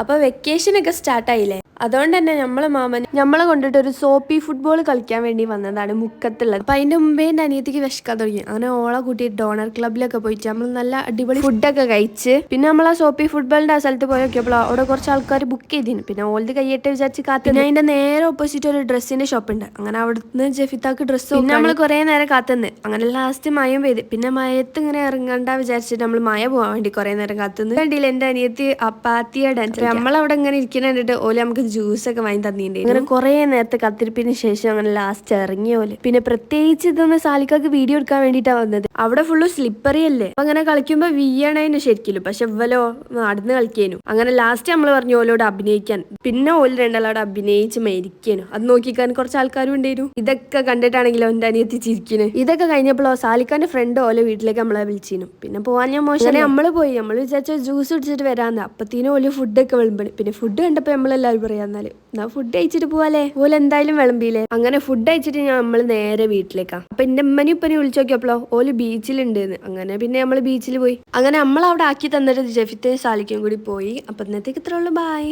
അപ്പോൾ വെക്കേഷനൊക്കെ സ്റ്റാർട്ടായില്ലേ, അതുകൊണ്ട് തന്നെ നമ്മളെ മാമൻ നമ്മളെ കൊണ്ടിട്ട് ഒരു സോപ്പി ഫുട്ബോൾ കളിക്കാൻ വേണ്ടി വന്നതാണ് മുക്കത്തുള്ളത്. അപ്പം അതിൻ്റെ മുമ്പേ എൻ്റെ അനിയത്തിക്ക് വിശക്കാൻ തുടങ്ങി. അങ്ങനെ ഓളെ കൂട്ടിയിട്ട് ഡോണർ ക്ലബിലൊക്കെ പോയിട്ട് നമ്മൾ നല്ല അടിപൊളി ഫുഡൊക്കെ കഴിച്ച് പിന്നെ നമ്മൾ ആ സോപ്പി ഫുട്ബോളിൻ്റെ ആ സ്ഥലത്ത് പോയി നോക്കിയപ്പോൾ അവിടെ കുറച്ച് ആൾക്കാർ ബുക്ക് ചെയ്തിരുന്നു. പിന്നെ ഓൾത് കയ്യേറ്റ് വിചാരിച്ച് കാത്ത്. പിന്നെ അതിൻ്റെ നേരെ ഓപ്പോസിറ്റ് ഒരു ഡ്രസ്സിൻ്റെ ഷോപ്പ് ഉണ്ട്. അങ്ങനെ അവിടുന്ന് ജെഫിത്താക്ക് ഡ്രസ്സ് പിന്നെ നമ്മൾ കുറേ നേരം കാത്തുനിന്ന്. അങ്ങനെ ലാസ്റ്റ് മയം പെയ്ത്. പിന്നെ മയത്ത് ഇങ്ങനെ ഇറങ്ങണ്ട വിചാരിച്ചിട്ട് നമ്മൾ മയ പോകാൻ വേണ്ടി കുറേ നേരം കാത്തുനിന്ന്. കണ്ടില്ല എൻ്റെ അനിയത്തി അപ്പാത്തിയ ഡാൻസ്. നമ്മളവിടെ ഇങ്ങനെ ഇരിക്കുന്ന കണ്ടിട്ട് ഓല് നമുക്ക് ജ്യൂസൊക്കെ വാങ്ങി തന്നിട്ടുണ്ട്. അങ്ങനെ കുറേ നേരത്തെ കത്തിരിപ്പിന് ശേഷം അങ്ങനെ ലാസ്റ്റ് ഇറങ്ങിയ പോലെ. പിന്നെ പ്രത്യേകിച്ച് ഇതൊന്ന് സാലിക്കാക്ക് വീഡിയോ എടുക്കാൻ വേണ്ടിയിട്ടാണ് വന്നത്. അവിടെ ഫുള്ള് സ്ലിപ്പറി അല്ലേ, അപ്പൊ അങ്ങനെ കളിക്കുമ്പോൾ വീയണേനു ശരിക്കും. പക്ഷെ ഇവലോ നടന്ന് കളിക്കാനു. അങ്ങനെ ലാസ്റ്റ് നമ്മൾ പറഞ്ഞു ഓലോട് അഭിനയിക്കാൻ. പിന്നെ ഓല് രണ്ടാളോട് അഭിനയിച്ച് മരിക്കാനു. അത് നോക്കിക്കാൻ കുറച്ച് ആൾക്കാരും ഉണ്ടായിരുന്നു. ഇതൊക്കെ കണ്ടിട്ടാണെങ്കിലോ എൻ്റെ അനിയത്തി ചിരിക്കുന്നു. ഇതൊക്കെ കഴിഞ്ഞപ്പോഴോ സാലിക്കാന്റെ ഫ്രണ്ട് ഓലെ വീട്ടിലേക്ക് നമ്മളെ വിളിച്ചിരുന്നു. പിന്നെ പോവാൻ ഞാൻ മോശം നമ്മൾ പോയി. നമ്മൾ വിചാരിച്ച ജ്യൂസ് കുടിച്ചിട്ട് വരാന്ന്. അപ്പത്തേനും ഓല് ഫുഡൊക്കെ വിളമ്പണി. പിന്നെ ഫുഡ് കണ്ടപ്പോൾ നമ്മളെല്ലാവരും പറയാന്നാല് എന്നാ ഫുഡ് കഴിച്ചിട്ട് പോവാല്ലേ. ഓല് എന്തായാലും വിളമ്പിയില്ലേ. അങ്ങനെ ഫുഡ് കഴിച്ചിട്ട് നമ്മൾ നേരെ വീട്ടിലേക്കാ. അപ്പൊ എന്റെ ഉമ്മനെ ഉപ്പനെ വിളിച്ചു നോക്കിയപ്പോഴോ ഓല് ബീച്ചിലുണ്ടെന്ന്. അങ്ങനെ പിന്നെ നമ്മൾ ബീച്ചിൽ പോയി. അങ്ങനെ നമ്മൾ അവിടെ ആക്കി തന്നിട്ട് ജെഫിത്തെ സാലിക്കും കൂടി പോയി. അപ്പൊ ഇന്നത്തേക്ക് ഇത്രേ ഉള്ളൂ. ബൈ.